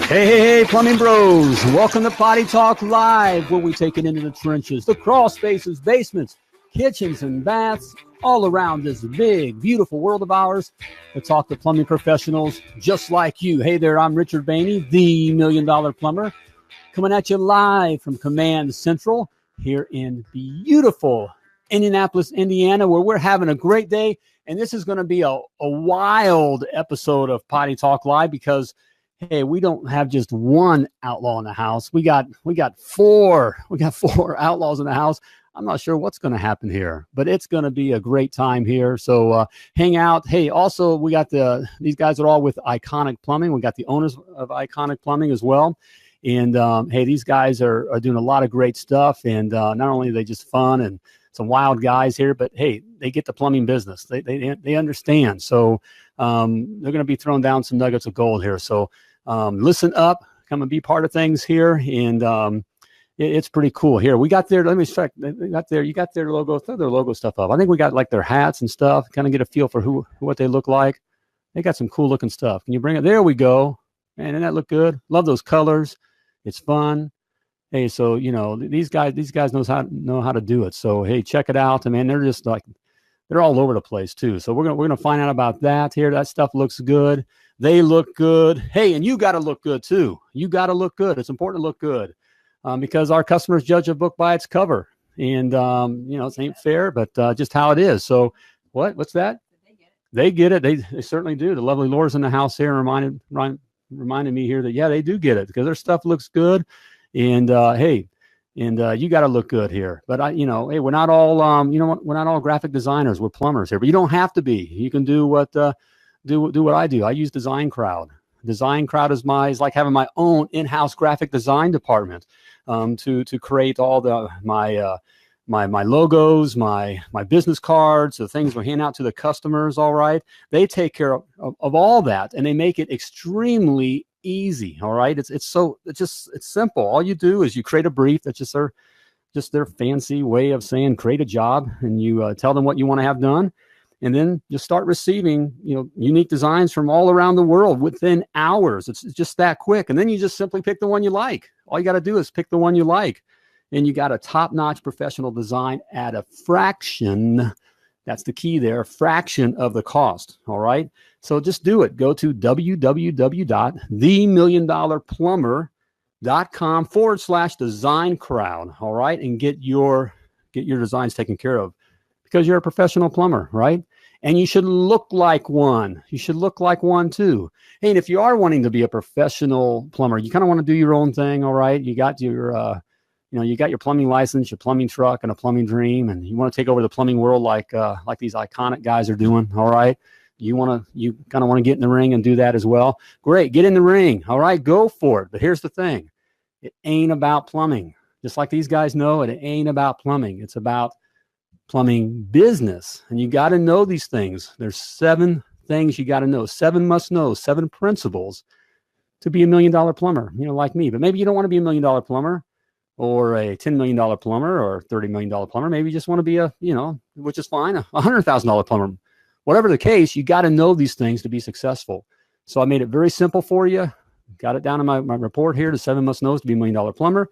Hey, plumbing bros. Welcome to Potty Talk Live, where we take it into the trenches, the crawl spaces, basements, kitchens, and baths, all around this big, beautiful world of ours to talk to plumbing professionals just like you. Hey there, I'm Richard Behney, the $1 Million Plumber, coming at you live from Command Central here in beautiful Indianapolis, Indiana, where we're having a great day. And this is going to be a wild episode of Potty Talk Live because hey, we don't have just one outlaw in the house. We got four outlaws in the house. I'm not sure what's going to happen here, but it's going to be a great time here. So hang out. Hey, also we got these guys are all with Iconic Plumbing. We got the owners of Iconic Plumbing as well. And hey, these guys are doing a lot of great stuff. And not only are they just fun and some wild guys here, but hey, they get the plumbing business. They understand. So they're going to be throwing down some nuggets of gold here. So listen up, come and be part of things here. And it's pretty cool here. We got their, let me check. You got their logo, throw their logo stuff up. I think we got like their hats and stuff, kind of get a feel for what they look like. They got some cool looking stuff. Can you bring it? There we go. Man, doesn't that look good? Love those colors. It's fun. Hey, so, you know, these guys know how to do it. So, hey, check it out. I mean, they're just like, they're all over the place too. So we're going to find out about that here. That stuff looks good. They look good. Hey, and you got to look good too. You got to look good. It's important to look good because our customers judge a book by its cover. And, you know, it ain't fair, but just how it is. So what's that? They get it. They certainly do. The lovely Laura's in the house here reminded me here that, yeah, they do get it because their stuff looks good. And, hey, and you got to look good here. But, hey, we're not all, we're not all graphic designers. We're plumbers here. But you don't have to be. You can do what I do. I use Design Crowd. Design Crowd is like having my own in-house graphic design department to create all my logos, my business cards, the things we hand out to the customers. All right, they take care of all that, and they make it extremely easy. All right, it's simple. All you do is you create a brief. That's just their fancy way of saying create a job, and you tell them what you want to have done. And then you start receiving, unique designs from all around the world within hours. It's just that quick. And then you just simply pick the one you like. All you got to do is pick the one you like. And you got a top-notch professional design at a fraction. That's the key there, fraction of the cost. All right. So just do it. Go to www.themillionplumber.com/design crowd. All right. And get your designs taken care of. Because you're a professional plumber, right? And you should look like one. You should look like one too. Hey, and if you are wanting to be a professional plumber, you kind of want to do your own thing, all right? You got your, you got your plumbing license, your plumbing truck, and a plumbing dream, and you want to take over the plumbing world like these Iconic guys are doing, all right? You kind of want to get in the ring and do that as well. Great, get in the ring, all right? Go for it. But here's the thing: it ain't about plumbing. Just like these guys know, it ain't about plumbing. It's about plumbing business. And you got to know these things. There's 7 things you got to know. 7 must know, 7 principles to be $1 million plumber, like me. But maybe you don't want to be $1 million plumber or a $10 million plumber or $30 million plumber. Maybe you just want to be which is fine, a $100,000 plumber. Whatever the case, you got to know these things to be successful. So I made it very simple for you. Got it down in my report here, the 7 must knows to be $1 million plumber,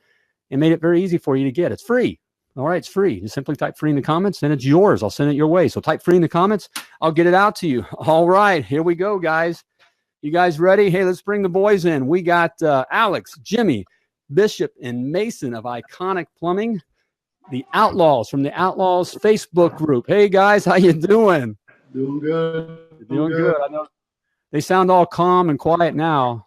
and made it very easy for you to get. It's free. All right, it's free. You simply type free in the comments, and it's yours. I'll send it your way. So type free in the comments. I'll get it out to you. All right, here we go, guys. You guys ready? Hey, let's bring the boys in. We got Alex, Jimmy, Bishop, and Mason of Iconic Plumbing, the Outlaws from the Outlaws Facebook group. Hey, guys, how you doing? Doing good. Doing good. I know they sound all calm and quiet now.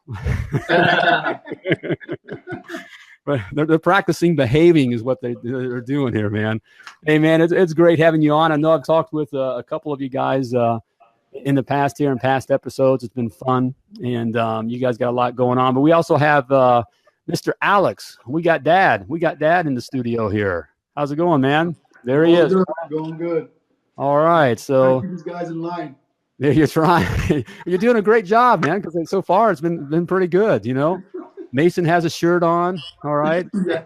But they're practicing behaving is what they're doing here, man. Hey, man, it's great having you on. I know I've talked with a couple of you guys in the past here in past episodes. It's been fun, and you guys got a lot going on. But we also have Mr. Alex. We got Dad in the studio here. How's it going, man? There he is. Going good. All right, so keep these guys in line. Yeah, you're trying. You're doing a great job, man. Because so far it's been pretty good. Mason has a shirt on. All right. Yeah.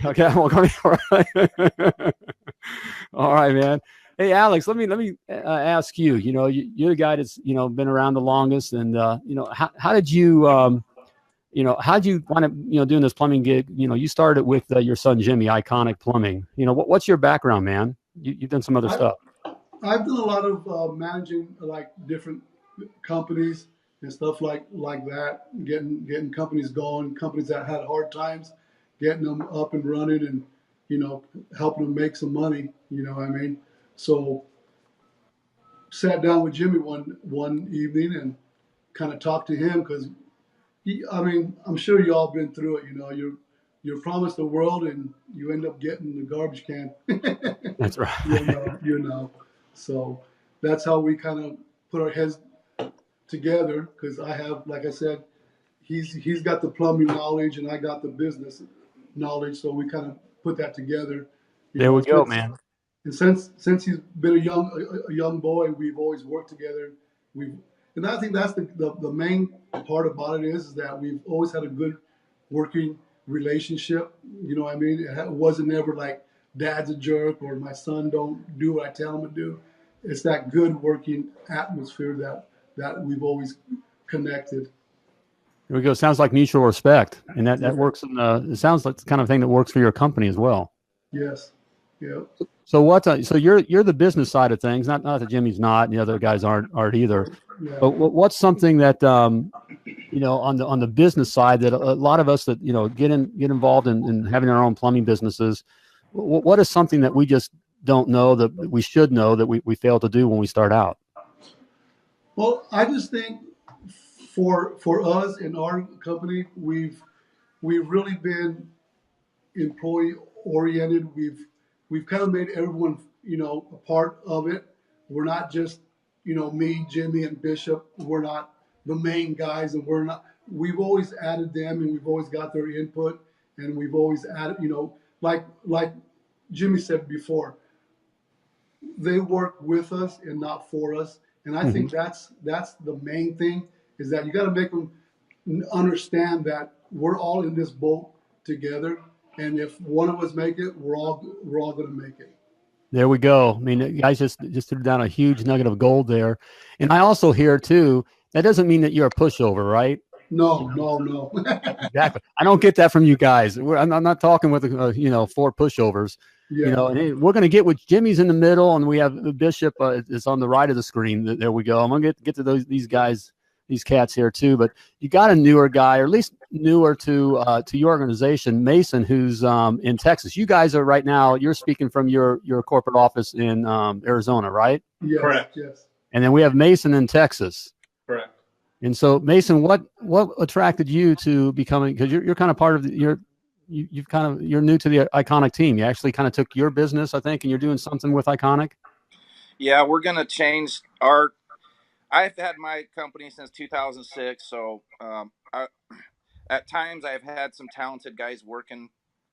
Okay. Well, all right. All right, man. Hey, Alex, let me ask you. You're the guy that's been around the longest, and how did you how'd you wind up doing this plumbing gig? You started with your son Jimmy, Iconic Plumbing. What's your background, man? You've done some other I, stuff. I've done a lot of managing like different companies and stuff like that, getting companies going, companies that had hard times, getting them up and running, and helping them make some money. You know what I mean? So sat down with Jimmy one evening and kind of talked to him because I mean, I'm sure you all been through it. You're promised the world and you end up getting the garbage can. That's right. So that's how we kind of put our heads together. Because I have, like I said, he's got the plumbing knowledge and I got the business knowledge. So we kind of put that together. There we go, man. And since he's been a young boy, we've always worked together. We've And I think that's the main part about it is that we've always had a good working relationship. You know what I mean? It wasn't ever like dad's a jerk or my son don't do what I tell him to do. It's that good working atmosphere that we've always connected. There we go. Sounds like mutual respect, and that works. It sounds like the kind of thing that works for your company as well. Yes. Yeah. So what? So you're the business side of things. Not that Jimmy's not, and the other guys aren't either. Yeah. But what's something that on the business side that a lot of us that get involved in having our own plumbing businesses. What is something that we just don't know that we should know that we fail to do when we start out? Well, I just think for us in our company, we've really been employee oriented. We've kind of made everyone a part of it. We're not just me, Jimmy, and Bishop. We're not the main guys, and we're not. We've always added them, and we've always got their input, and we've always added. Like Jimmy said before, they work with us and not for us. And I think that's the main thing is that you got to make them understand that we're all in this boat together, and if one of us make it, we're all going to make it. There we go. I mean, you guys just threw down a huge nugget of gold there. And I also hear too, that doesn't mean that you're a pushover, right? No. Exactly. I don't get that from you guys. I'm not talking with four pushovers. Yeah. And we're going to get with Jimmy's in the middle, and we have the Bishop is on the right of the screen. There we go. I'm going to get to these guys, these cats here too. But you got a newer guy, or at least newer to your organization, Mason, who's in Texas. You guys are right now. You're speaking from your corporate office in Arizona, right? Yes, correct. Yes. And then we have Mason in Texas. Correct. And so, Mason, what attracted you to becoming? Because you're kind of part of you're new to the Iconic team. You actually kind of took your business, I think, and you're doing something with Iconic. Yeah, we're going to change I've had my company since 2006. So at times I've had some talented guys working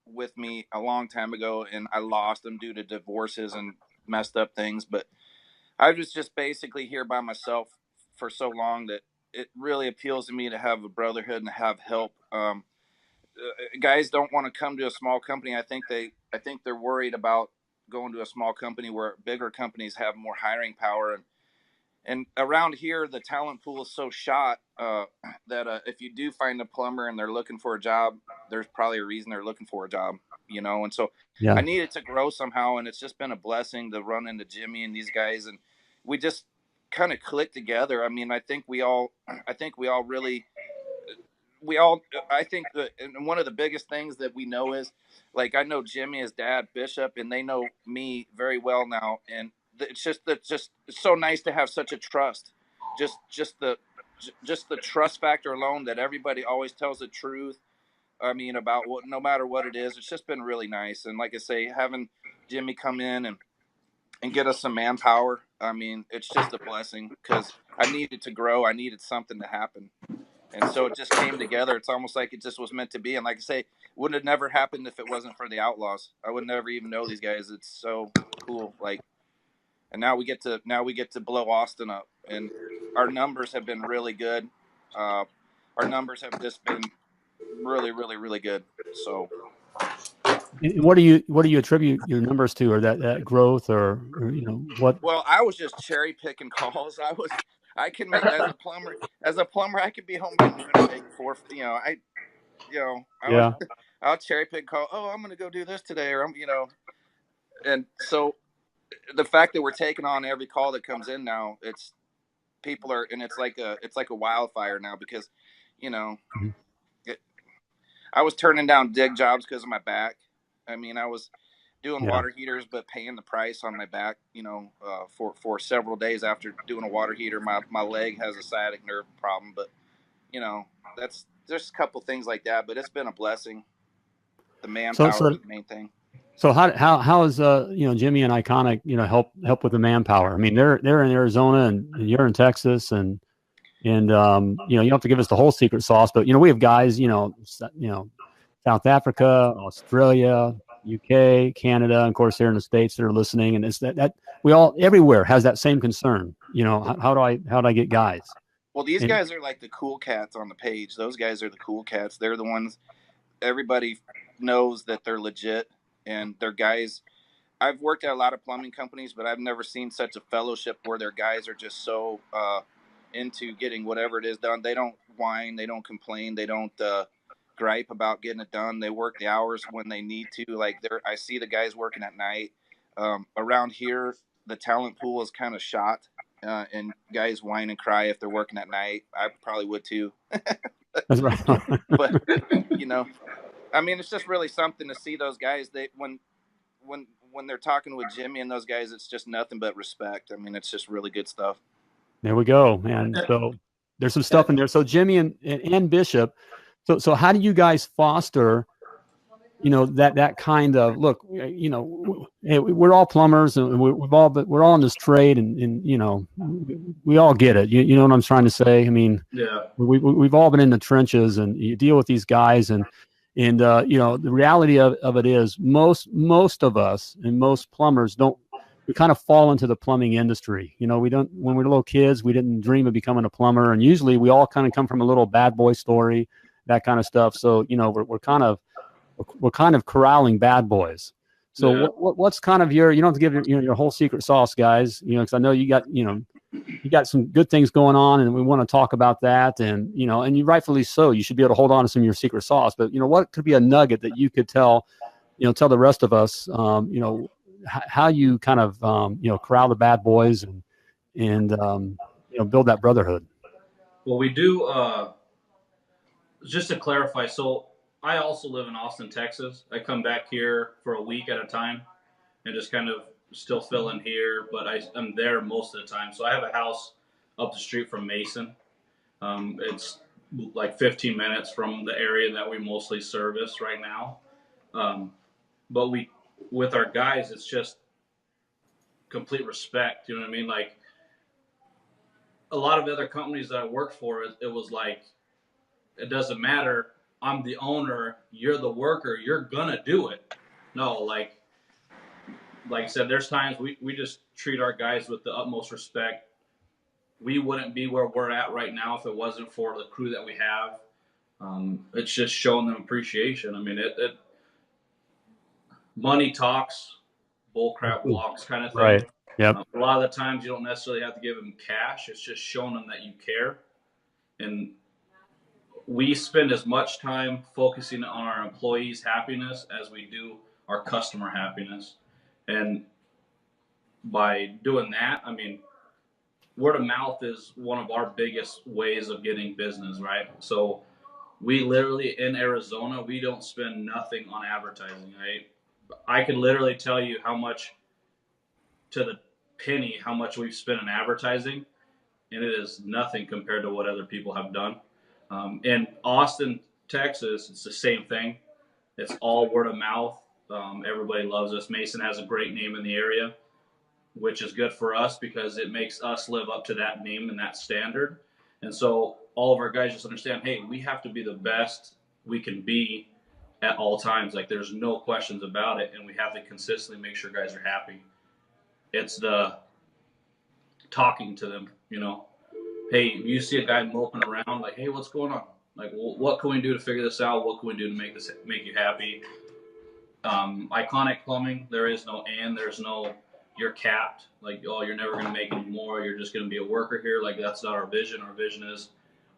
with me a long time ago, and I lost them due to divorces and messed up things. But I was just basically here by myself for so long that it really appeals to me to have a brotherhood and have help. Guys don't want to come to a small company. I think they're worried about going to a small company where bigger companies have more hiring power, and around here the talent pool is so shot that if you do find a plumber and they're looking for a job, there's probably a reason they're looking for a job, and so Yeah. I needed to grow somehow, and it's just been a blessing to run into Jimmy and these guys, and we just kind of clicked together. I mean, I think we all really I think that, and one of the biggest things that we know is, like, I know Jimmy, his dad, Bishop, and they know me very well now, and it's just it's so nice to have such a trust, just the trust factor alone, that everybody always tells the truth. I mean, about what, no matter what it is, it's just been really nice. And like I say, having Jimmy come in and get us some manpower, I mean, it's just a blessing, because I needed to grow. I needed something to happen. And so it just came together. It's almost like it just was meant to be. And like I say, it wouldn't have never happened if it wasn't for the Outlaws. I would never even know these guys. It's so cool. Like, and now we get to blow Austin up, and our numbers have been really good. Our numbers have just been really, really, really good. So And what do you attribute your numbers to, or that growth, or what? Well, I was just cherry picking calls. I can make as a plumber. As a plumber, I could be home by noon and make four. I was Yeah. I'll cherry pick call. Oh, I'm gonna go do this today, or and so the fact that we're taking on every call that comes in now, it's people are, and it's like a wildfire now because, you know, Mhm. it, I was turning down dig jobs because of my back. I mean, I was doing Yeah. water heaters, but paying the price on my back, for several days after doing a water heater. My leg has a sciatic nerve problem, but that's there's a couple things like that. But it's been a blessing. The So manpower so is the main thing. so how is Jimmy and Iconic help with the manpower? I mean, they're in Arizona, and you're in Texas, and you don't have to give us the whole secret sauce, but we have guys South Africa, Australia, UK, Canada, and of course here in the States that are listening, and it's that we all everywhere has that same concern. How do I get guys? Well, these And guys are like the cool cats on the page. Those guys are the cool cats. They're the ones everybody knows that they're legit, and they're guys. I've worked at a lot of plumbing companies, but I've never seen such a fellowship where their guys are just so into getting whatever it is done. They don't whine, they don't complain, they don't gripe about getting it done. They work the hours when they need to. Like I see the guys working at night. Around here, the talent pool is kind of shot, and guys whine and cry if they're working at night. I probably would too, that's right. but you know, I mean, it's just really something to see those guys. When they're talking with Jimmy and those guys, it's just nothing but respect. I mean, it's just really good stuff. There we go, man. So there's some stuff in there. So Jimmy and Bishop. So how do you guys foster that kind of look? Hey, we're all plumbers, and we're all in this trade, and we all get it. You know what I'm trying to say? I mean, Yeah. we've all been in the trenches, and you deal with these guys, and the reality of it is most of us and most plumbers don't. We kind of fall into the plumbing industry. We don't, when we're little kids, we didn't dream of becoming a plumber. And usually we all kind of come from a little bad boy story, that kind of stuff. So, we're kind of corralling bad boys. So Yeah. what's kind of you don't have to give your whole secret sauce, guys, because I know you got some good things going on, and we want to talk about that. And, and you rightfully so, you should be able to hold on to some of your secret sauce, but what could be a nugget that you could tell the rest of us, how you kind of corral the bad boys and build that brotherhood. Well, we do. Just to clarify, so I also live in Austin, Texas. I come back here for a week at a time and just kind of still fill in here, but I'm there most of the time. So I have a house up the street from Mason. It's like 15 minutes from the area that we mostly service right now. But with our guys, it's just complete respect. You know what I mean? Like a lot of other companies that I worked for, it was like, it doesn't matter. I'm the owner. You're the worker. You're gonna do it. No, like I said, there's times we just treat our guys with the utmost respect. We wouldn't be where we're at right now if it wasn't for the crew that we have. It's just showing them appreciation. I mean, it money talks, bullcrap walks, kind of thing. Right. Yep. A lot of the times you don't necessarily have to give them cash. It's just showing them that you care. And we spend as much time focusing on our employees' happiness as we do our customer happiness. And by doing that, I mean, word of mouth is one of our biggest ways of getting business, right? So we literally, in Arizona, we don't spend nothing on advertising, right? I can literally tell you how much, to the penny, how much we've spent in advertising, and it is nothing compared to what other people have done. In Austin, Texas, it's the same thing. It's all word of mouth. Everybody loves us. Mason has a great name in the area, which is good for us because it makes us live up to that name and that standard. And so all of our guys just understand, hey, we have to be the best we can be at all times. Like there's no questions about it, and we have to consistently make sure guys are happy. It's the talking to them, Hey, you see a guy moping around, like, hey, what's going on? Like, well, what can we do to figure this out? What can we do to make you happy? Iconic Plumbing, there is no there's no you're capped. Like, oh, you're never going to make any more. You're just going to be a worker here. Like, that's not our vision. Our vision is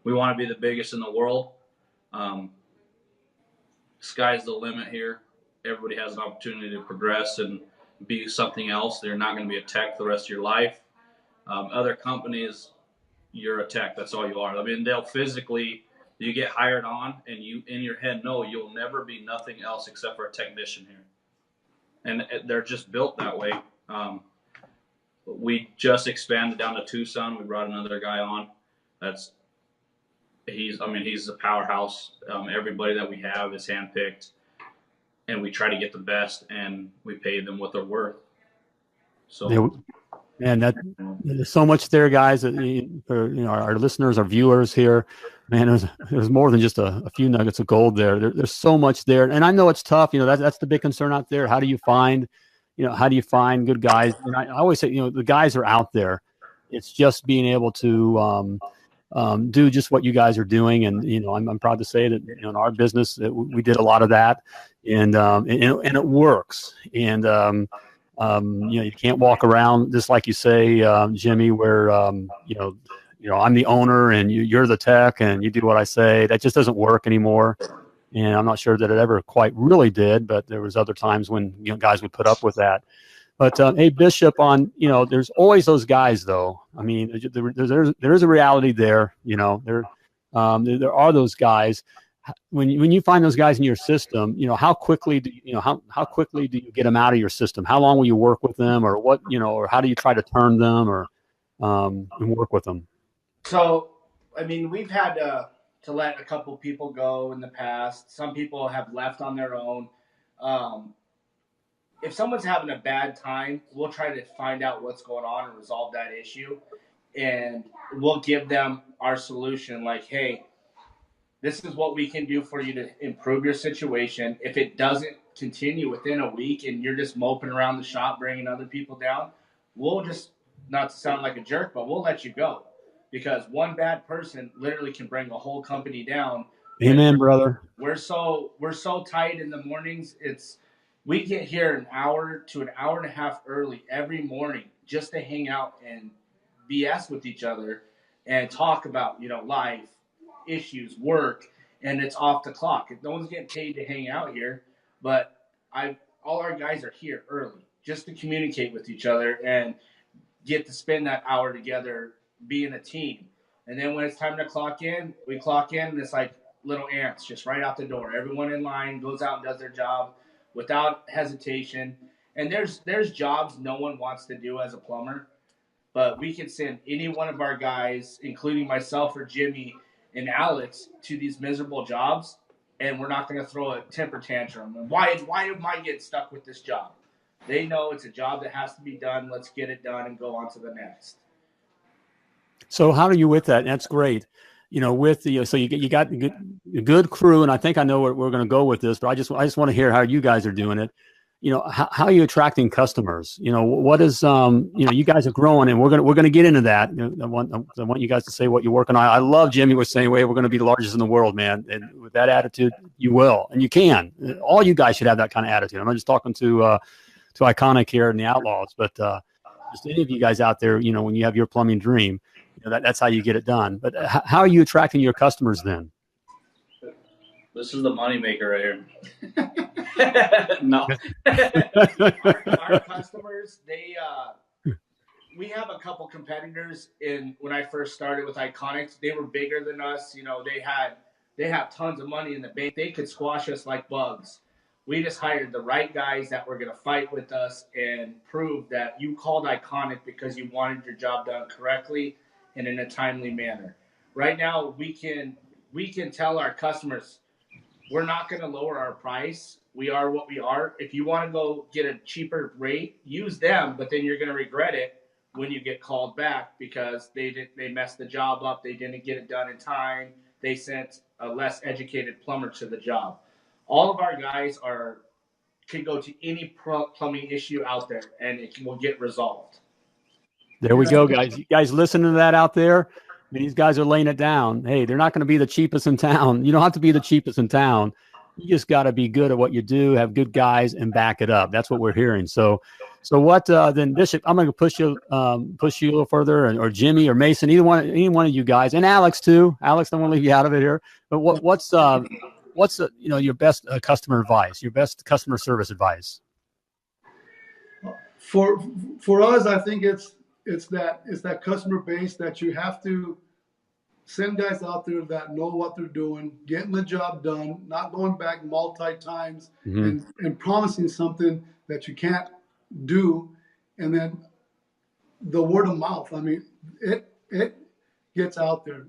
we want to be the biggest in the world. Sky's the limit here. Everybody has an opportunity to progress and be something else. They're not going to be a tech the rest of your life. Other companies, you're a tech. That's all you are. I mean, they'll physically, you get hired on and you in your head know you'll never be nothing else except for a technician here. And they're just built that way. We just expanded down to Tucson. We brought another guy on. He's a powerhouse. Everybody that we have is handpicked, and we try to get the best, and we pay them what they're worth. So, and there's so much there, guys. For our listeners, our viewers here, man, there's more than just a few nuggets of gold there. There's so much there, and I know it's tough. That's the big concern out there. How do you find good guys? And I always say, the guys are out there. It's just being able to do just what you guys are doing, and I'm proud to say that in our business that we did a lot of that, and it works. And you can't walk around just like you say, Jimmy, where I'm the owner and you're the tech and you do what I say. That just doesn't work anymore. And I'm not sure that it ever quite really did, but there was other times when guys would put up with that. But hey, Bishop, there's always those guys, though. I mean, there is a reality there. There are those guys. When you find those guys in your system, how quickly do how quickly do you get them out of your system? How long will you work with them, or what? Or how do you try to turn them, or and work with them? So, I mean, we've had to let a couple people go in the past. Some people have left on their own. If someone's having a bad time, we'll try to find out what's going on and resolve that issue. And we'll give them our solution, like, hey, this is what we can do for you to improve your situation. If it doesn't continue within a week and you're just moping around the shop, bringing other people down, we'll just, not to sound like a jerk, but we'll let you go. Because one bad person literally can bring a whole company down. Amen, brother. We're so tight in the mornings. We get here an hour to an hour and a half early every morning just to hang out and BS with each other and talk about, life, issues, work, and it's off the clock. No one's getting paid to hang out here, but all our guys are here early just to communicate with each other and get to spend that hour together being a team. And then when it's time to clock in, we clock in, and it's like little ants just right out the door. Everyone in line goes out and does their job without hesitation. And there's jobs no one wants to do as a plumber, but we can send any one of our guys, including myself or Jimmy and Alex, to these miserable jobs, and we're not going to throw a temper tantrum. And why am I getting stuck with this job? They know it's a job that has to be done. Let's get it done and go on to the next. So how are you with that? That's great. So you got a good crew, and I think I know where we're going to go with this, but I just want to hear how you guys are doing it. How are you attracting customers? What is you guys are growing, and we're going to get into that. I want you guys to say what you're working on. I love Jimmy was saying, "Hey, we're going to be the largest in the world, man." And with that attitude, you will, and you can. All you guys should have that kind of attitude. I'm not just talking to Iconic here and the Outlaws, but just any of you guys out there. When you have your plumbing dream, that's how you get it done. But how are you attracting your customers then? This is the moneymaker right here. No. our customers, we have a couple competitors when I first started with Iconics. They were bigger than us. They have tons of money in the bank. They could squash us like bugs. We just hired the right guys that were going to fight with us and prove that you called Iconic because you wanted your job done correctly and in a timely manner. Right now, we can tell our customers, we're not going to lower our price. We are what we are. If you want to go get a cheaper rate, use them, but then you're going to regret it when you get called back because they messed the job up. They didn't get it done in time. They sent a less educated plumber to the job. All of our guys can go to any plumbing issue out there, and it will get resolved. There we go, guys. You guys listening to that out there? These guys are laying it down. Hey, they're not going to be the cheapest in town. You don't have to be the cheapest in town. You just got to be good at what you do, have good guys, and back it up. That's what we're hearing. So what then, Bishop? I'm going to push you a little further, or Jimmy or Mason, any one of you guys, and Alex too. Alex, don't want to leave you out of it here. But what's your best customer advice, your best customer service advice? For us, I think it's that customer base that you have to send guys out there that know what they're doing, getting the job done, not going back multi times and promising something that you can't do. And then the word of mouth. I mean, it gets out there.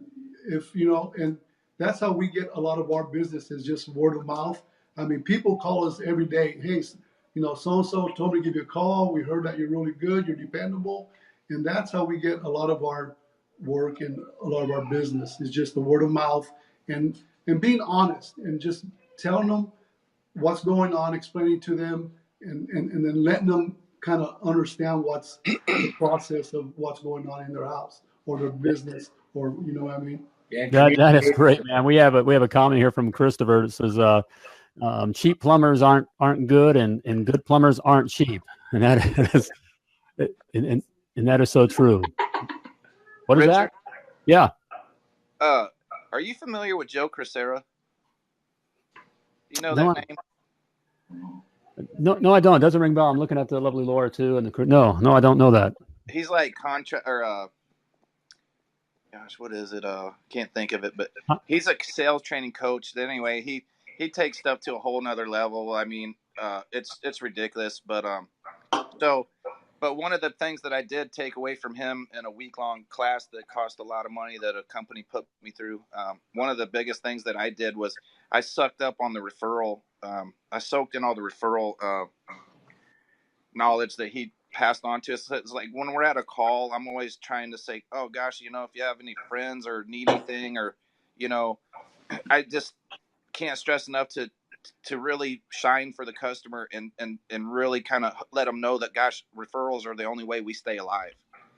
And that's how we get a lot of our business, is just word of mouth. I mean, people call us every day. Hey, so-and-so told me to give you a call. We heard that you're really good. You're dependable. And that's how we get a lot of our work and a lot of our business, is just the word of mouth and being honest and just telling them what's going on, explaining to them, and then letting them kind of understand what's the process of what's going on in their house or their business, or you know what I mean? Yeah, That is great, man. We have a comment here from Christopher that says cheap plumbers aren't good, and good plumbers aren't cheap, and that is so true. What is Richard, that? Yeah. Are you familiar with Joe Crisera? Do you know that name? No, I don't. It doesn't ring bell. I'm looking at the lovely Laura too, and no, I don't know that. He's like gosh, what is it? Can't think of it, but he's a sales training coach. Anyway, he takes stuff to a whole nother level. I mean, it's ridiculous, but But one of the things that I did take away from him in a week-long class that cost a lot of money that a company put me through, one of the biggest things that I did was I sucked up on the referral. I soaked in all the referral knowledge that he passed on to us. It's like when we're at a call, I'm always trying to say, oh, gosh, if you have any friends or need anything, or, I just can't stress enough to really shine for the customer and really kind of let them know that, gosh, referrals are the only way we stay alive.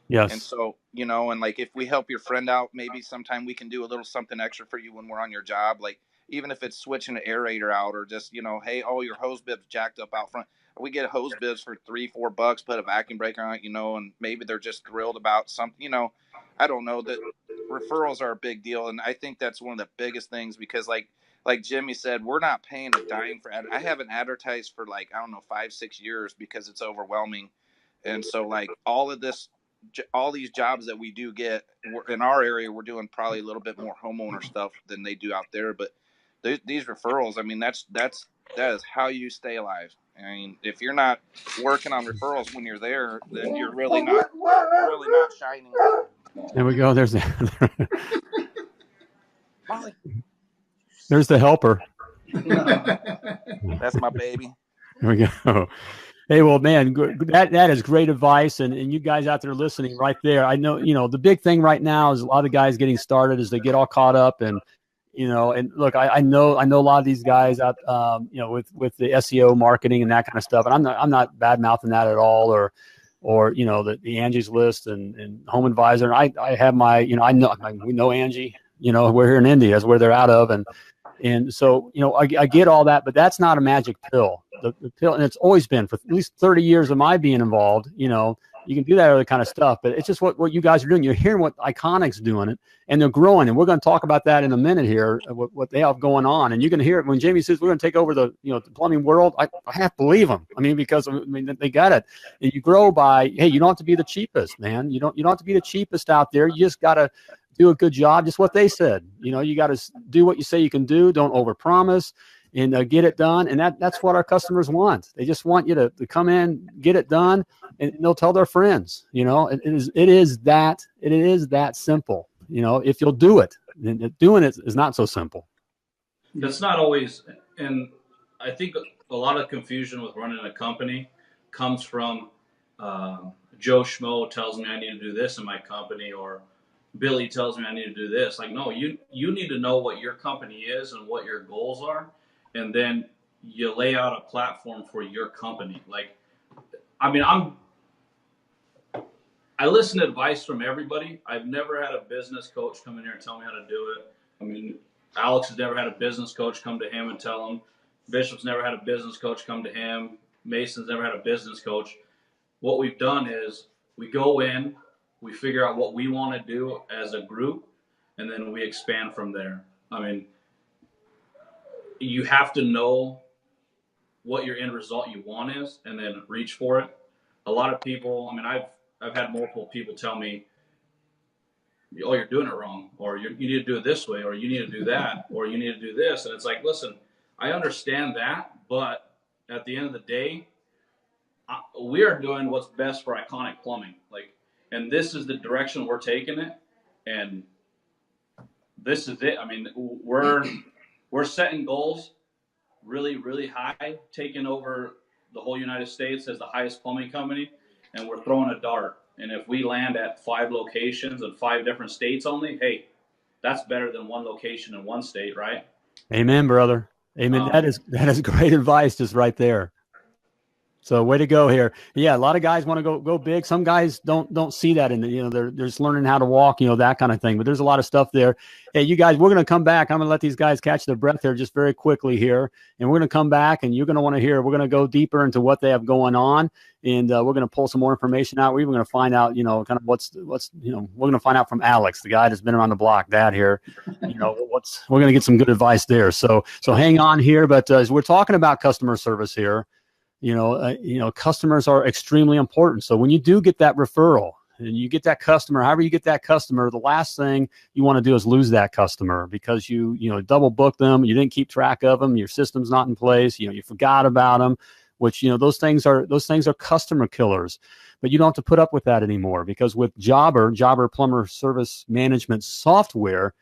Yes. And so, and like, if we help your friend out, maybe sometime we can do a little something extra for you when we're on your job. Like, even if it's switching an aerator out, or just, hey, your hose bib's jacked up out front. We get hose bibs for $3-4, put a vacuum breaker on it, and maybe they're just thrilled about something, I don't know, that referrals are a big deal. And I think that's one of the biggest things, because like Jimmy said, we're not paying a dime for I haven't advertised for 5-6 years because it's overwhelming. And so all these jobs that we do get in our area, we're doing probably a little bit more homeowner stuff than they do out there. But these referrals, I mean, that is how you stay alive. I mean, if you're not working on referrals when you're there, then you're really not shining. There we go. There's Molly. There's the helper. That's my baby. There we go. Hey, well, man, that is great advice, and you guys out there listening right there. I know, the big thing right now is a lot of guys getting started as they get all caught up, and and look, I know a lot of these guys out, with the SEO marketing and that kind of stuff, and I'm not bad mouthing that at all, or the Angie's List and Home Advisor. And I have my, we know Angie. We're here in India, that's where they're out of, and so I get all that, but that's not a magic pill. The pill, and it's always been for at least 30 years of my being involved. You can do that other kind of stuff, but it's just what you guys are doing. You're hearing what Iconic's doing it, and they're growing, and we're going to talk about that in a minute here, what they have going on. And you're going to hear it when Jamie says we're going to take over the the plumbing world. I have to believe him. I mean, because they got it. And you grow by, hey, you don't have to be the cheapest, man. You don't have to be the cheapest out there. You just got to do a good job. Just what they said. You got to do what you say you can do. Don't overpromise. And get it done, and that's what our customers want. They just want you to come in, get it done, and they'll tell their friends. It is that simple. If you'll do it, and doing it is not so simple. It's not always, and I think a lot of confusion with running a company comes from Joe Schmo tells me I need to do this in my company, or Billy tells me I need to do this. Like, no, you need to know what your company is and what your goals are. And then you lay out a platform for your company. I listen to advice from everybody. I've never had a business coach come in here and tell me how to do it. Alex has never had a business coach come to him and tell him Bishop's never had a business coach come to him. Mason's never had a business coach. What we've done is we go in, we figure out what we want to do as a group, and then we expand from there. I mean, you have to know what your end result you want is, and then reach for it. A lot of people, I mean, I've had multiple people tell me, "Oh, you're doing it wrong," or you need to do it this way, or you need to do that, or you need to do this. And it's like, listen, I understand that, but at the end of the day, we are doing what's best for Iconic Plumbing. Like, and this is the direction we're taking it, and this is it. I mean, we're setting goals really, really high, taking over the whole United States as the highest plumbing company, and we're throwing a dart. And if we land at 5 locations in 5 different states only, hey, that's better than 1 location in 1 state, right? Amen, brother. Amen. That is great advice, just right there. So way to go here. Yeah, a lot of guys want to go big. Some guys don't see that in the, you know, they're just learning how to walk, you know, that kind of thing. But there's a lot of stuff there. Hey, you guys, we're going to come back. I'm going to let these guys catch their breath here just very quickly here. And we're going to come back and you're going to want to hear, we're going to go deeper into what they have going on. And we're going to pull some more information out. We're even going to find out, you know, kind of what's, you know, we're going to find out from Alex, the guy that's been around the block, Dad here, you know, we're going to get some good advice there. So hang on here. But as we're talking about customer service here, you know, customers are extremely important. So when you do get that referral and you get that customer, however you get that customer, the last thing you want to do is lose that customer because you double booked them. You didn't keep track of them. Your system's not in place. You know, you forgot about them, which, you know, those things are customer killers, but you don't have to put up with that anymore because with Jobber Plumber Service Management software,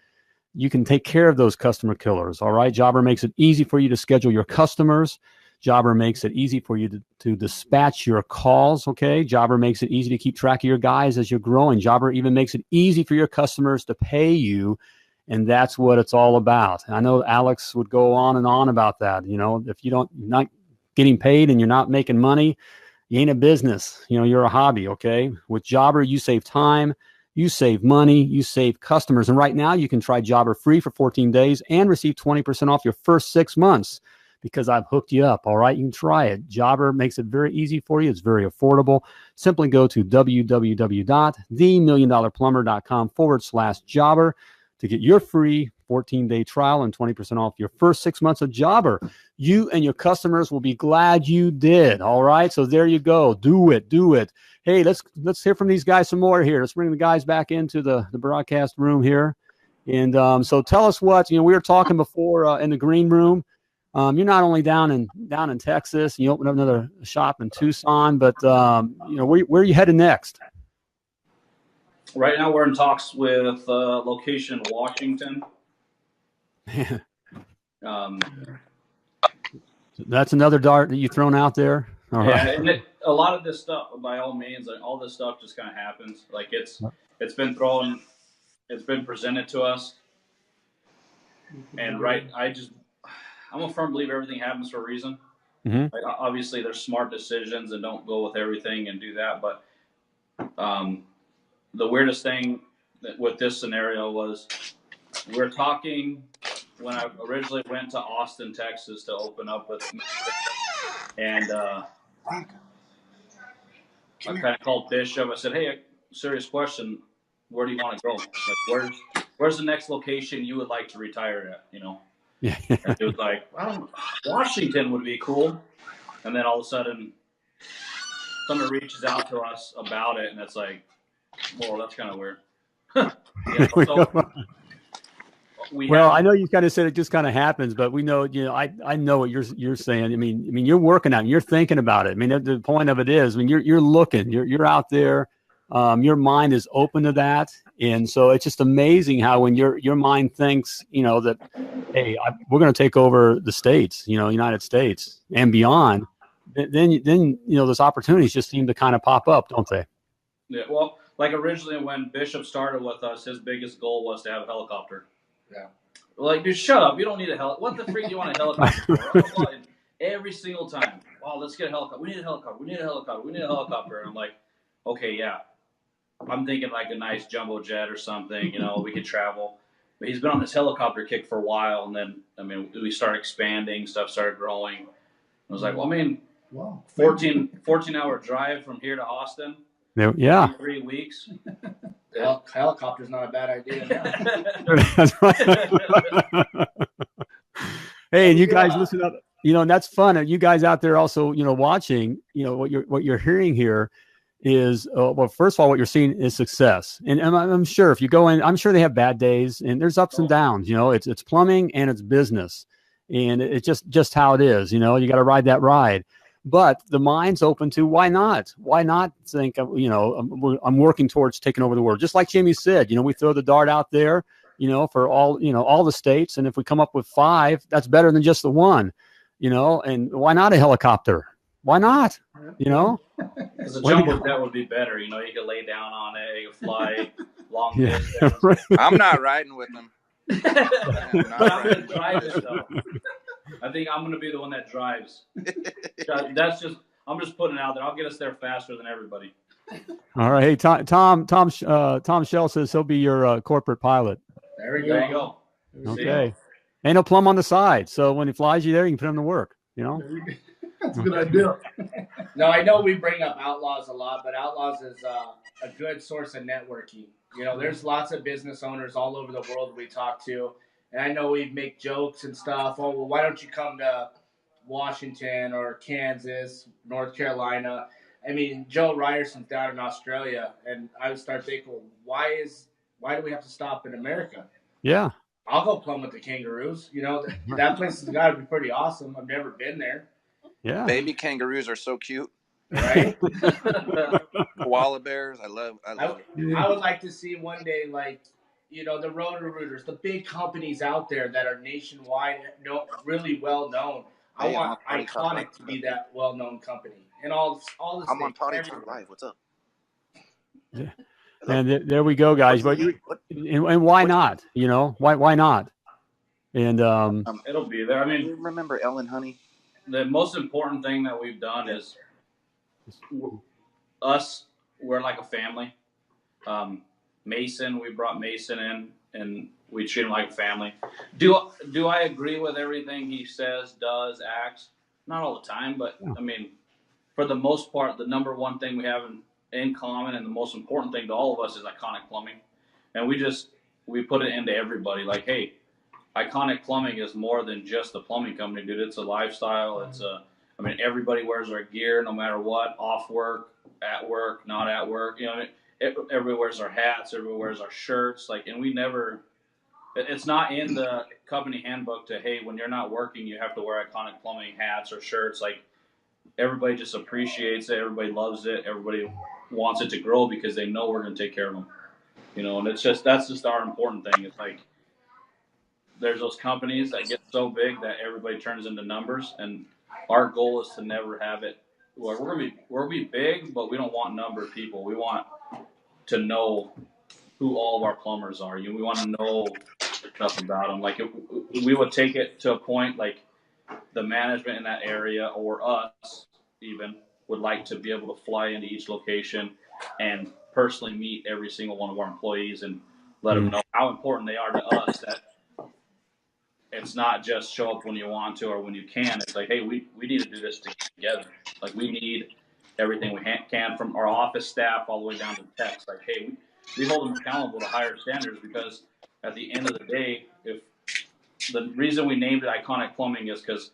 you can take care of those customer killers. All right. Jobber makes it easy for you to schedule your customers. Jobber makes it easy for you to dispatch your calls, okay? Jobber makes it easy to keep track of your guys as you're growing. Jobber even makes it easy for your customers to pay you, and that's what it's all about. I know Alex would go on and on about that. You know, if you're not getting paid and you're not making money, you ain't a business. You know, you're a hobby, okay? With Jobber, you save time, you save money, you save customers. And right now, you can try Jobber free for 14 days and receive 20% off your first 6 months. Because I've hooked you up, all right? You can try it. Jobber makes it very easy for you. It's very affordable. Simply go to www.themilliondollarplumber.com/jobber to get your free 14-day trial and 20% off your first 6 months of Jobber. You and your customers will be glad you did, all right? So there you go. Do it. Hey, let's hear from these guys some more here. Let's bring the guys back into the broadcast room here. And so tell us what, you know, we were talking before in the green room. You're not only down in Texas, you open up another shop in Tucson, but you know, where are you headed next? Right now, we're in talks with location in Washington. That's another dart that you've thrown out there. All right. And a lot of this stuff, by all means, like, all this stuff just kind of happens. Like it's been thrown, it's been presented to us, and I'm a firm believer everything happens for a reason. Mm-hmm. Like, obviously, there's smart decisions and don't go with everything and do that. But the weirdest thing with this scenario was we're talking when I originally went to Austin, Texas to open up with, and I kind of called Bishop. I said, "Hey, serious question. Where do you want to go? Like, where's the next location you would like to retire at? You know?" Yeah. And it was like, well, Washington would be cool. And then all of a sudden, somebody reaches out to us about it, and it's like, well, that's kind of weird. Well, I know you kind of said it just kind of happens, but we know, you know, I know what you're saying. I mean, you're working on it, you're thinking about it. I mean, the point of it is, I mean, you're looking, you're out there. Your mind is open to that. And so it's just amazing how when your mind thinks, you know, that, hey, we're going to take over the states, you know, United States and beyond, then, you know, those opportunities just seem to kind of pop up, don't they? Yeah. Well, like originally when Bishop started with us, his biggest goal was to have a helicopter. Yeah. Like, dude, shut up. You don't need a helicopter. What the freak do you want a helicopter for? Every single time. Oh, let's get a helicopter. We need a helicopter. We need a helicopter. We need a helicopter. And I'm like, okay, yeah. I'm thinking like a nice jumbo jet or something, you know, we could travel. But he's been on this helicopter kick for a while, and then we started expanding, stuff started growing. I was like, well, Wow. 14-hour drive from here to Austin. Yeah. 3 weeks. Helicopter's not a bad idea. That's right. Hey, and you guys listen up, and that's fun. And you guys out there also, watching, what you're hearing here is, well, first of all, what you're seeing is success. And I'm sure if you go in, I'm sure they have bad days and there's ups and downs, it's plumbing and it's business, and it's just how it is. You got to ride that ride. But the mind's open to why not think, I'm working towards taking over the world. Just like Jimmy said, we throw the dart out there, for all the states. And if we come up with 5, that's better than just the one, and why not a helicopter? Why not? Because a jumbo jet would be better. You could lay down on it, you could fly long distance. I'm not riding with them. I'm going to drive it, though. I think I'm going to be the one that drives. I'm just putting it out there. I'll get us there faster than everybody. All right. Hey, Tom Shell says he'll be your corporate pilot. There you go. Okay. Ain't no plum on the side. So when he flies you there, you can put him to work, That's a good idea. No, I know we bring up Outlaws a lot, but Outlaws is a good source of networking. There's lots of business owners all over the world we talk to. And I know we make jokes and stuff. Oh, well, why don't you come to Washington or Kansas, North Carolina? Joe Ryerson's down in Australia, and I would start thinking, well, why do we have to stop in America? Yeah. I'll go plumb with the kangaroos. That place has got to be pretty awesome. I've never been there. Yeah. Baby kangaroos are so cute. Right? Koala bears. I love it. I would like to see one day, the Roto-Rooters, the big companies out there that are nationwide, really well known. I want Iconic to be that well known company. And all the I'm on Potty Talk Live. What's up? Yeah. And there we go, guys. But and why not? Why not? And it'll be there. You remember Ellen Honey? The most important thing that we've done is we're like a family. Mason, we brought Mason in, and we treat him like a family. Do I agree with everything he says, does, acts? Not all the time, but for the most part, the number one thing we have in common, and the most important thing to all of us, is Iconic Plumbing. And we put it into everybody. Like, hey, Iconic Plumbing is more than just a plumbing company, dude. It's a lifestyle. It's everybody wears our gear no matter what, off work, at work, not at work. Everybody wears our hats, everybody wears our shirts. And we never, it's not in the company handbook to, hey, when you're not working, you have to wear Iconic Plumbing hats or shirts. Everybody just appreciates it. Everybody loves it. Everybody wants it to grow because they know we're going to take care of them. And that's just our important thing. It's there's those companies that get so big that everybody turns into numbers, and our goal is to never have it. Well, we're gonna be big, but we don't want number of people. We want to know who all of our plumbers are. We want to know stuff about them. If we would take it to a point the management in that area, or us even, would like to be able to fly into each location and personally meet every single one of our employees and let them know how important they are to us. That it's not just show up when you want to or when you can. It's hey, we need to do this together. We need everything we can, from our office staff all the way down to techs. Hey, we hold them accountable to higher standards, because at the end of the day, if the reason we named it Iconic Plumbing is because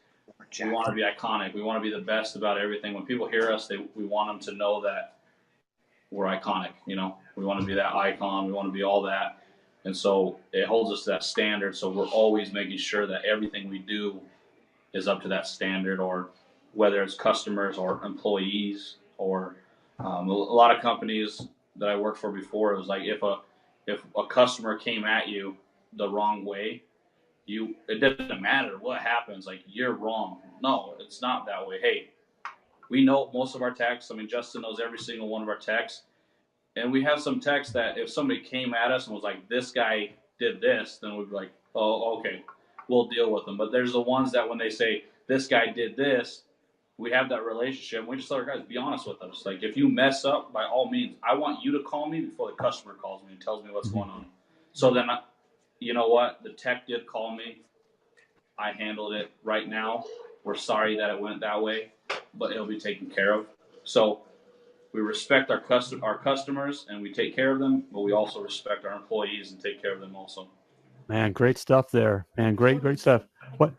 we want to be iconic. We want to be the best about everything. When people hear us, we want them to know that we're iconic. We want to be that icon. We want to be all that. And so it holds us to that standard. So we're always making sure that everything we do is up to that standard, or whether it's customers or employees or a lot of companies that I worked for before, it was if a customer came at you the wrong way, it doesn't matter what happens. You're wrong. No, it's not that way. Hey, we know most of our techs. Justin knows every single one of our techs. And we have some techs that if somebody came at us and was this guy did this, then we'd be oh, okay, we'll deal with them. But there's the ones that when they say, this guy did this, we have that relationship. We just let our guys be honest with us. If you mess up, by all means, I want you to call me before the customer calls me and tells me what's going on. So then you know what? The tech did call me. I handled it right now. We're sorry that it went that way, but it'll be taken care of. So we respect our customers and we take care of them, but we also respect our employees and take care of them also. Man, great stuff there. Man, great stuff. What?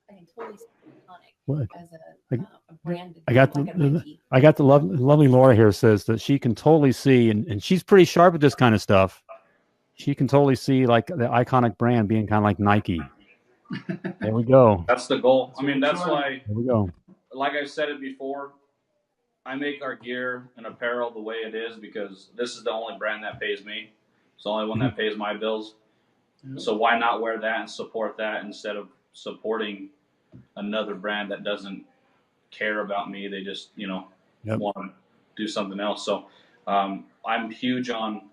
I can totally see What? as a brand. I got the lovely Laura here says that she can totally see, and she's pretty sharp at this kind of stuff. She can totally see like the iconic brand being kind of like Nike. There we go. That's the goal. I mean, that's why, there we go. Like I've said it before, I make our gear and apparel the way it is because this is the only brand that pays me. It's the only one that pays my bills. So why not wear that and support that instead of supporting another brand that doesn't care about me? They just, want to do something else. So I'm huge on,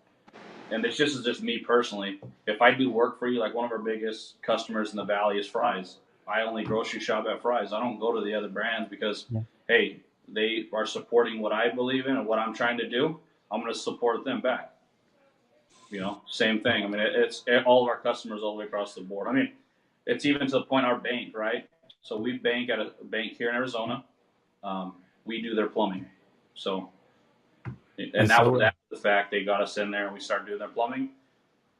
and it's just me personally. If I do work for you, like one of our biggest customers in the Valley is Fry's. I only grocery shop at Fry's. I don't go to the other brands because, hey, they are supporting what I believe in and what I'm trying to do. I'm going to support them back. Same thing. I mean, it's all of our customers all the way across the board. I mean, it's even to the point our bank, right? So we bank at a bank here in Arizona. We do their plumbing. So, and that was after the fact they got us in there and we started doing their plumbing,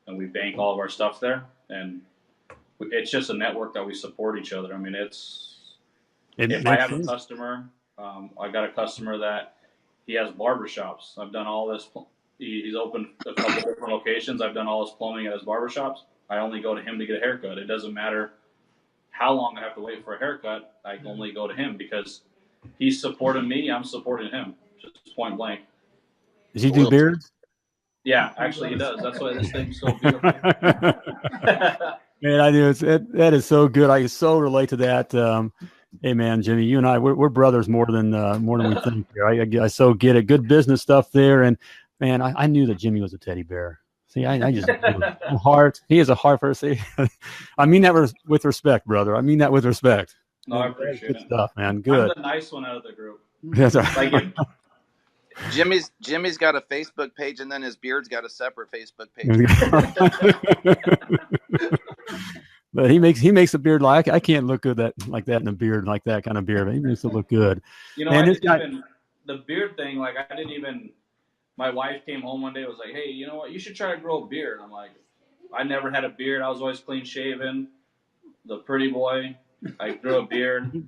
and we bank all of our stuff there. And it's just a network that we support each other. I mean, if I have a customer, I got a customer that he has barbershops. I've done all this. He's opened a couple different locations. I've done all his plumbing at his barbershops. I only go to him to get a haircut. It doesn't matter how long I have to wait for a haircut. I only go to him because he's supporting me. I'm supporting him. Just point blank. Does he do beards? Yeah, actually he does. That's why this thing's so beautiful. Man, I do. That is so good. I so relate to that. Hey, man, Jimmy, you and I, we're brothers more than we think. I so get it. Good business stuff there. And man, I knew that Jimmy was a teddy bear. See, I just heart. He is a heart person. I mean that with respect, brother. I mean that with respect. No, I appreciate good stuff, man. Good. I'm the nice one out of the group. That's right. Like Jimmy's got a Facebook page, and then his beard's got a separate Facebook page. But he makes a beard like I can't look good like that in a beard, like that kind of beard. But he makes it look good. The beard thing, like I didn't even. My wife came home one day and was like, hey, you know what? You should try to grow a beard. I'm like, I never had a beard. I was always clean shaven, the pretty boy. I grew a beard.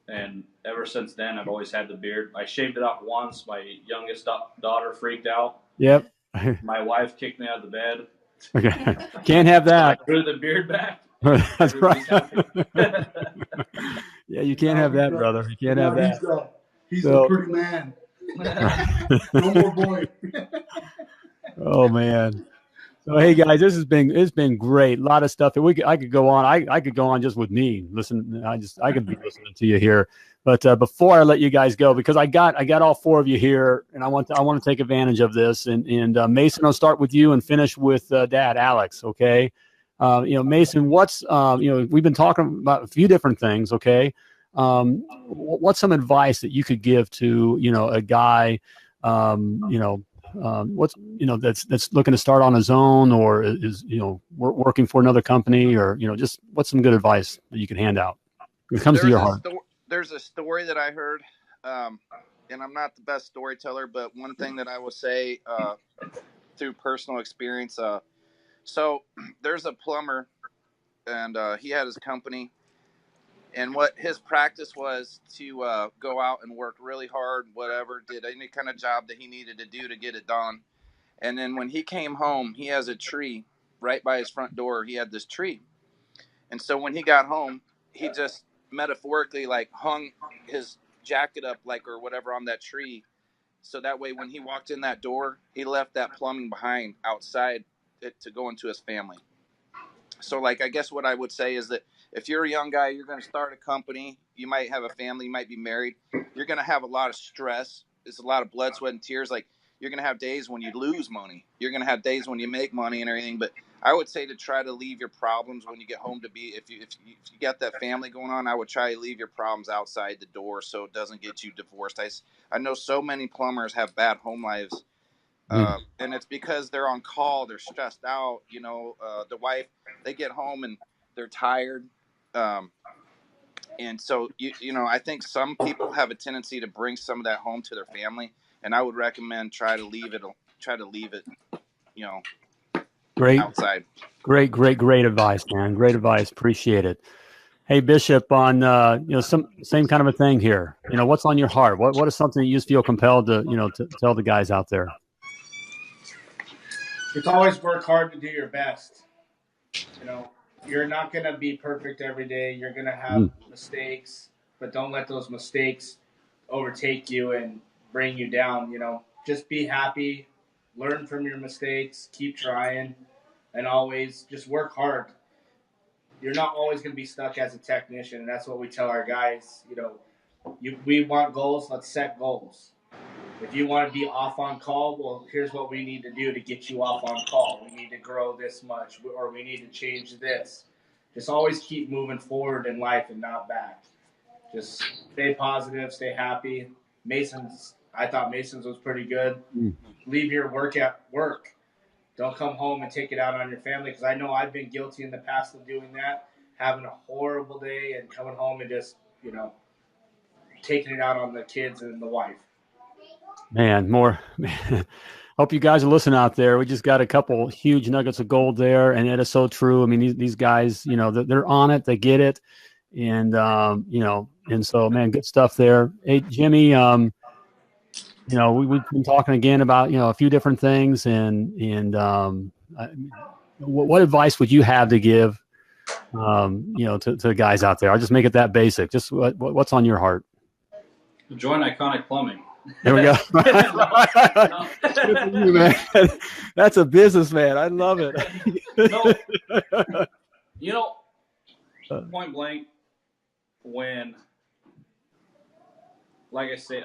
And ever since then, I've always had the beard. I shaved it off once. My youngest daughter freaked out. Yep. My wife kicked me out of the bed. Okay. Can't have that. I grew the beard back. That's right. Yeah, you can't have that, brother. You can't have that. He's a pretty man. No more boy. Oh man. So hey guys, it's been great. A lot of stuff that I could go on. I could go on just with me. Listen, I could be listening to you here. But before I let you guys go, because I got all four of you here, and I want to take advantage of this. And Mason, I'll start with you and finish with Dad, Alex. Okay. Mason, what's we've been talking about a few different things. Okay. What's some advice that you could give to a guy that's looking to start on his own, or is working for another company, or just what's some good advice that you can hand out? It comes to your heart. There's a story that I heard, and I'm not the best storyteller, but one thing that I will say through personal experience. So there's a plumber, and he had his company. And what his practice was to go out and work really hard, whatever, did any kind of job that he needed to do to get it done. And then when he came home, he has a tree right by his front door. He had this tree. And so when he got home, he just metaphorically like hung his jacket up or whatever on that tree. So that way when he walked in that door, he left that plumbing behind outside to go into his family. So I guess what I would say is that if you're a young guy, you're going to start a company, you might have a family, you might be married, you're going to have a lot of stress. It's a lot of blood, sweat, and tears. You're going to have days when you lose money. You're going to have days when you make money and everything. But I would say to try to leave your problems when you get home if you got that family going on, I would try to leave your problems outside the door so it doesn't get you divorced. I know so many plumbers have bad home lives And it's because they're on call, they're stressed out. The wife, they get home and they're tired. And so, I think some people have a tendency to bring some of that home to their family. And I would recommend try to leave it, Great, outside. great advice, man. Great advice. Appreciate it. Hey, Bishop, on some same kind of a thing here. What's on your heart? What is something that you just feel compelled to to tell the guys out there? It's always work hard to do your best. You're not going to be perfect every day. You're going to have mistakes, but don't let those mistakes overtake you and bring you down. Just be happy, learn from your mistakes, keep trying, and always just work hard. You're not always going to be stuck as a technician, and that's what we tell our guys. We want goals, let's set goals. If you want to be off on call, well, here's what we need to do to get you off on call. We need to grow this much, or we need to change this. Just always keep moving forward in life and not back. Just stay positive, stay happy. I thought Mason's was pretty good. Leave your work at work. Don't come home and take it out on your family, because I know I've been guilty in the past of doing that, having a horrible day and coming home and just, taking it out on the kids and the wife. Man. Hope you guys are listening out there. We just got a couple huge nuggets of gold there, and it is so true. I mean, these guys, they're on it, they get it, and and so, man, good stuff there. Hey, Jimmy, we've been talking again about a few different things, and what advice would you have to give to the guys out there? I'll just make it that basic. Just what's on your heart? Join Iconic Plumbing. There we go. You, man. That's a businessman. I love it. Point blank, when, like I say,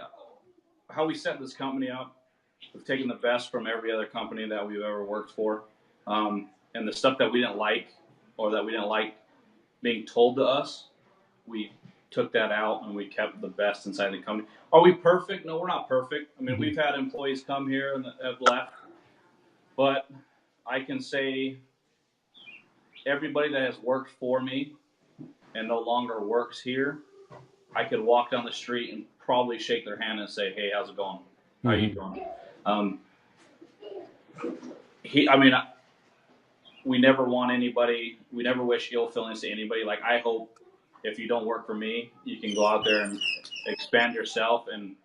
how we set this company up, we've taken the best from every other company that we've ever worked for. And the stuff that we didn't like, or that we didn't like being told to us, we took that out and we kept the best inside the company. Are we perfect? No, we're not perfect. I mean, we've had employees come here and have left, but I can say everybody that has worked for me and no longer works here, I could walk down the street and probably shake their hand and say, "Hey, how's it going? How are you doing?" We never want anybody, we never wish ill feelings to anybody. Like, I hope if you don't work for me, you can go out there and expand yourself and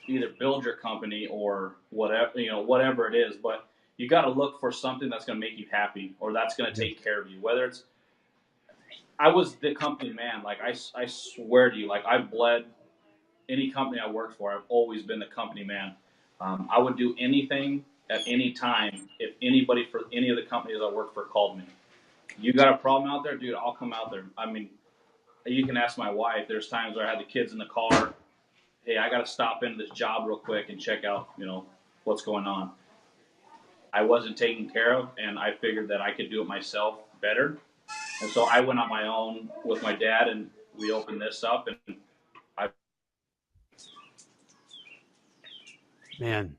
either build your company or whatever it is. But you got to look for something that's going to make you happy, or that's going to take care of you. Whether it's, I was the company man. Like, I swear to you, like, I bled any company I worked for. I've always been the company man. I would do anything at any time if anybody for any of the companies I worked for called me. You got a problem out there, dude? I'll come out there. I mean, you can ask my wife. There's times where I had the kids in the car. Hey, I got to stop into this job real quick and check out, what's going on. I wasn't taken care of, and I figured that I could do it myself better. And so I went on my own with my dad, and we opened this up. And Man,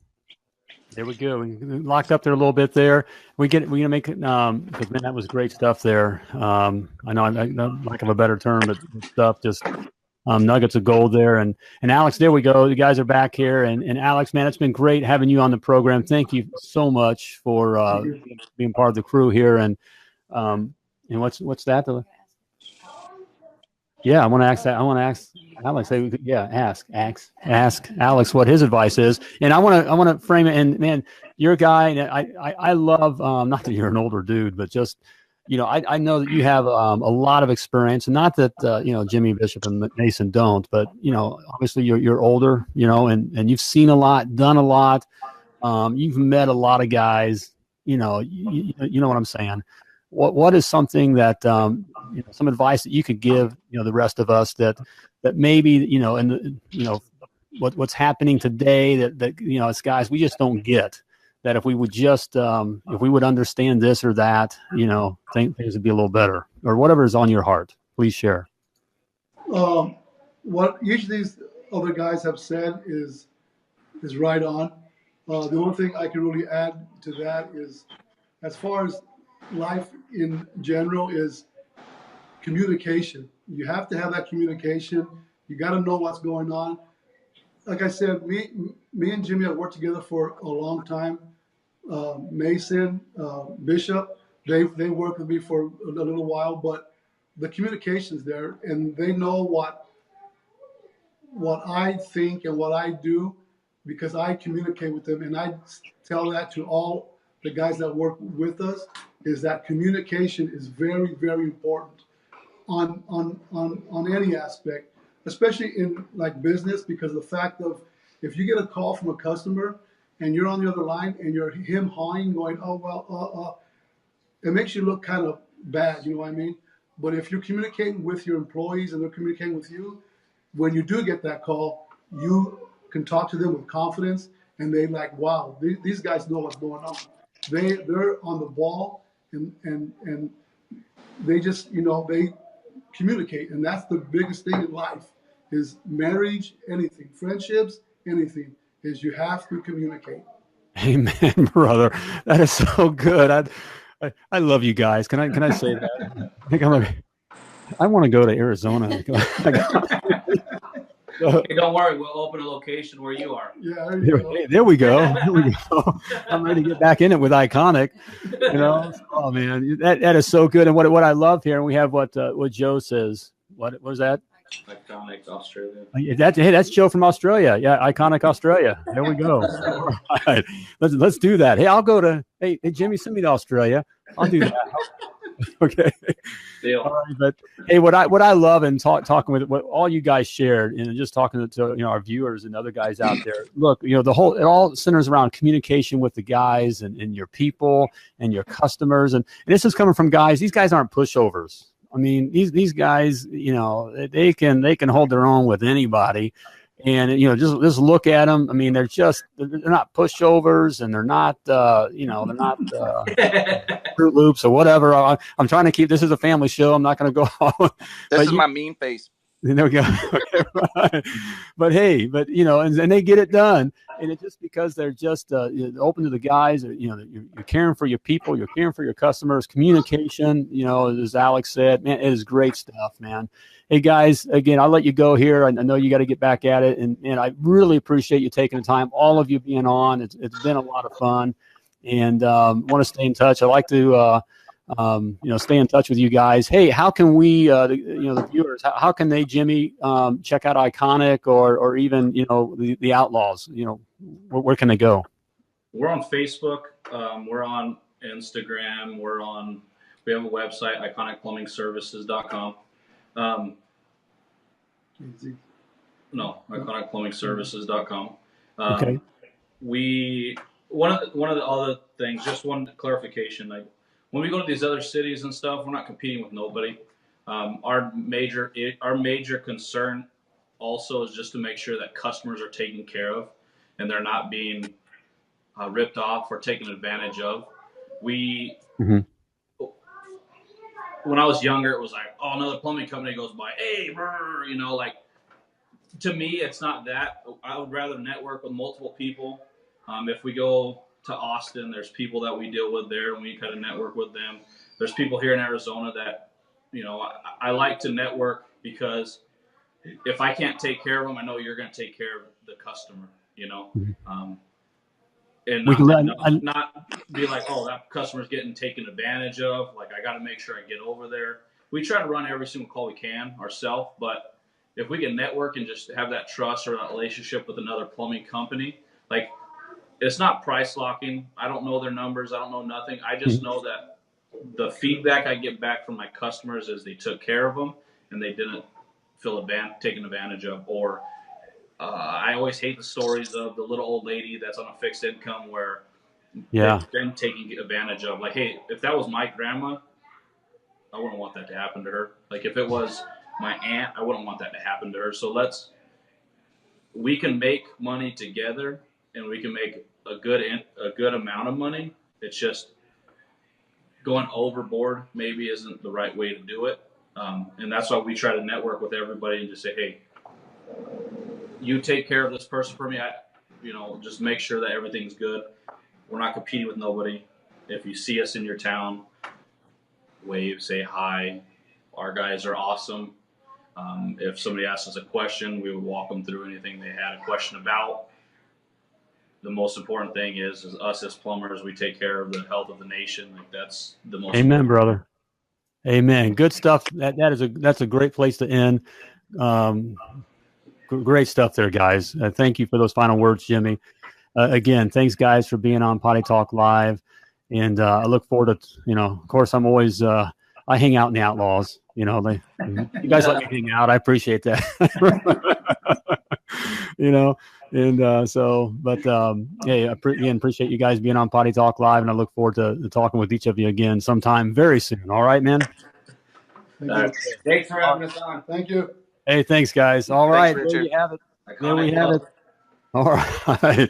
there we go. We locked up there a little bit there. We're gonna make it because, man, that was great stuff there. I know I lack of a better term, but stuff just nuggets of gold there. And Alex, there we go. The guys are back here, and Alex, man, it's been great having you on the program. Thank you so much for being part of the crew here. And what's that? Yeah, I want to ask that. I want to ask Alex. Ask Alex what his advice is, and I want to frame it. And, man, you're a guy, and I love. Not that you're an older dude, but just I know that you have a lot of experience, and not that Jimmy, Bishop, and Mason don't, but obviously you're older, and you've seen a lot, done a lot. You've met a lot of guys. You know what I'm saying. What is something that some advice that you could give the rest of us that maybe what's happening today that as guys we just don't get, that if we would just if we would understand this or that, things would be a little better, or whatever is on your heart. Please share. What usually these other guys have said is right on. The only thing I can really add to that is, as far as life in general, is communication. You have to have that communication. You got to know what's going on. Like I said, me and Jimmy have worked together for a long time. Mason, Bishop, they worked with me for a little while, but the communication's there, and they know what I think and what I do because I communicate with them, and I tell that to all the guys that work with us, is that communication is very, very important on any aspect, especially in like business, because the fact of, if you get a call from a customer and you're on the other line and you're him hawing, going, oh well, it makes you look kind of bad, you know what I mean? But if you're communicating with your employees and they're communicating with you, when you do get that call, you can talk to them with confidence, and they like, wow, these guys know what's going on. They're on the ball, and they just, they communicate, and that's the biggest thing in life, is marriage, anything, friendships, anything, is you have to communicate. Amen, brother. That is so good. I love you guys. Can I say that? I want to go to Arizona. Hey, don't worry, we'll open a location where you are. Yeah, there we go. I'm ready to get back in it with Iconic. Oh man, that is so good. And what I love here, and we have what Joe says. What was that? Iconic Australia. That's Joe from Australia. Yeah, Iconic Australia. There we go. All right, let's do that. Hey, I'll go to. Hey, Jimmy, send me to Australia. I'll do that. Okay. Deal. All right, but hey, what I love and talking with what all you guys shared, and just talking to our viewers and other guys out there. Look, it all centers around communication with the guys and your people and your customers, and this is coming from guys. These guys aren't pushovers. I mean, these guys, they can hold their own with anybody, and just look at them. I mean, they're not pushovers, and they're not Fruit Loops or whatever. I'm trying to keep this is a family show. I'm not going to go on. This is my mean face. There we go. Okay, right. But hey, and they get it done, and it's just because they're just open to the guys. You're caring for your people, you're caring for your customers. Communication, as Alex said, man, it is great stuff, man. Hey guys, again, I'll let you go here. I know you got to get back at it, and I really appreciate you taking the time. All of you being on, it's been a lot of fun, and want to stay in touch. I like to. Stay in touch with you guys. Hey, how can we, the viewers, how can they, Jimmy, check out Iconic or even, the Outlaws? Where can they go? We're on Facebook. We're on Instagram. We have a website, iconicplumbingservices.com. iconicplumbingservices.com. Okay. One of the other things, just one clarification, like, when we go to these other cities and stuff, we're not competing with nobody. Our major concern also is just to make sure that customers are taken care of and they're not being ripped off or taken advantage of. When I was younger, it was like, oh, another plumbing company goes by, hey, brr, to me, it's not that. I would rather network with multiple people. If we go to Austin, there's people that we deal with there, and we kind of network with them. There's people here in Arizona that, I like to network, because if I can't take care of them, I know you're going to take care of the customer, and not be like, oh, that customer's getting taken advantage of. Like, I got to make sure I get over there. We try to run every single call we can ourselves, but if we can network and just have that trust or that relationship with another plumbing company, like, it's not price locking. I don't know their numbers. I don't know nothing. I just know that the feedback I get back from my customers is they took care of them and they didn't feel taken advantage of. Or I always hate the stories of the little old lady that's on a fixed income where they've been taking advantage of. Like, hey, if that was my grandma, I wouldn't want that to happen to her. Like, if it was my aunt, I wouldn't want that to happen to her. So we can make money together, and we can make a good amount of money. It's just going overboard maybe isn't the right way to do it. And that's why we try to network with everybody and just say, hey, you take care of this person for me. just make sure that everything's good. We're not competing with nobody. If you see us in your town, wave, say hi. Our guys are awesome. If somebody asks us a question, we would walk them through anything they had a question about. The most important thing is us as plumbers, we take care of the health of the nation. Like, that's the most. Amen, brother. Amen. Good stuff. That's a great place to end. Great stuff there, guys. Thank you for those final words, Jimmy. Again, thanks, guys, for being on Potty Talk Live. And I look forward to, of course, I'm always, I hang out in the Outlaws. You guys let me hang out. I appreciate that. Hey, again, appreciate you guys being on Potty Talk Live, and I look forward to talking with each of you again sometime very soon. All right, man? Thanks for having us on. Thank you. Hey, thanks, guys. All right, Richard. there you have it. There we have it. All right.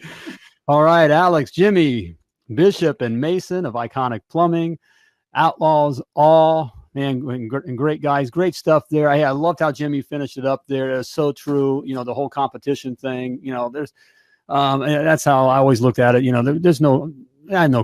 All right, Alex, Jimmy, Bishop, and Mason of Iconic Plumbing, Outlaws, all, man, and great guys, great stuff there. I loved how Jimmy finished it up there. It's so true. The whole competition thing, there's, that's how I always looked at it. There's no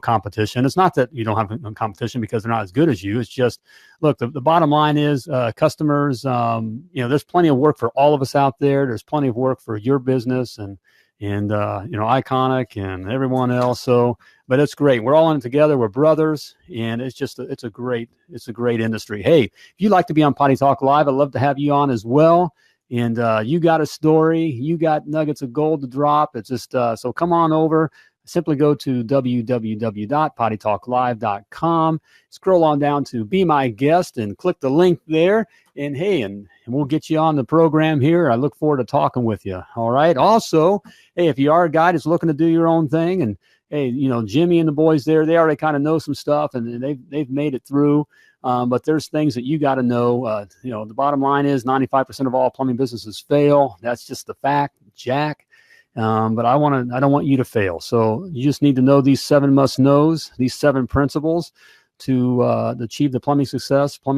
competition. It's not that you don't have no competition because they're not as good as you. It's just, look, the bottom line is customers, there's plenty of work for all of us out there. There's plenty of work for your business and Iconic and everyone else. So, but it's great. We're all in it together. We're brothers, and it's a great industry. Hey, if you'd like to be on Potty Talk Live, I'd love to have you on as well. And you got a story, you got nuggets of gold to drop. It's just, so come on over. Simply go to www.pottytalklive.com, scroll on down to Be My Guest and click the link there. And hey, and we'll get you on the program here. I look forward to talking with you. All right. Also, hey, if you are a guy that's looking to do your own thing, and hey, Jimmy and the boys there, they already kind of know some stuff and they've made it through. But there's things that you got to know. The bottom line is 95% of all plumbing businesses fail. That's just the fact, Jack. But I don't want you to fail. So you just need to know these 7 must-knows, these 7 principles to achieve the plumbing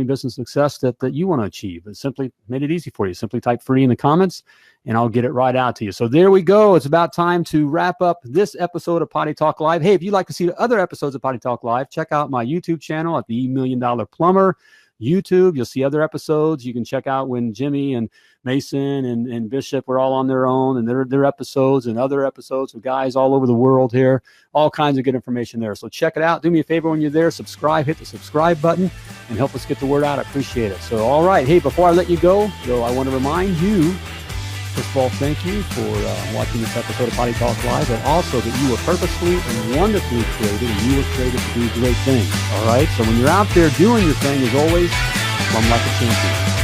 business success that you want to achieve. It simply made it easy for you. Simply type free in the comments and I'll get it right out to you. So there we go. It's about time to wrap up this episode of Potty Talk Live. Hey, if you'd like to see the other episodes of Potty Talk Live, check out my YouTube channel at the $1 Million Plumber YouTube. You'll see other episodes. You can check out when Jimmy and Mason and Bishop were all on their own, and their episodes and other episodes with guys all over the world here. All kinds of good information there. So check it out. Do me a favor when you're there. Subscribe. Hit the subscribe button and help us get the word out. I appreciate it. So, all right. Hey, before I let you go, I want to remind you, first of all, thank you for watching this episode of Potty Talk Live, but also that you were purposefully and wonderfully created, and you were created to do great things. All right? So when you're out there doing your thing, as always, plumb like a champion.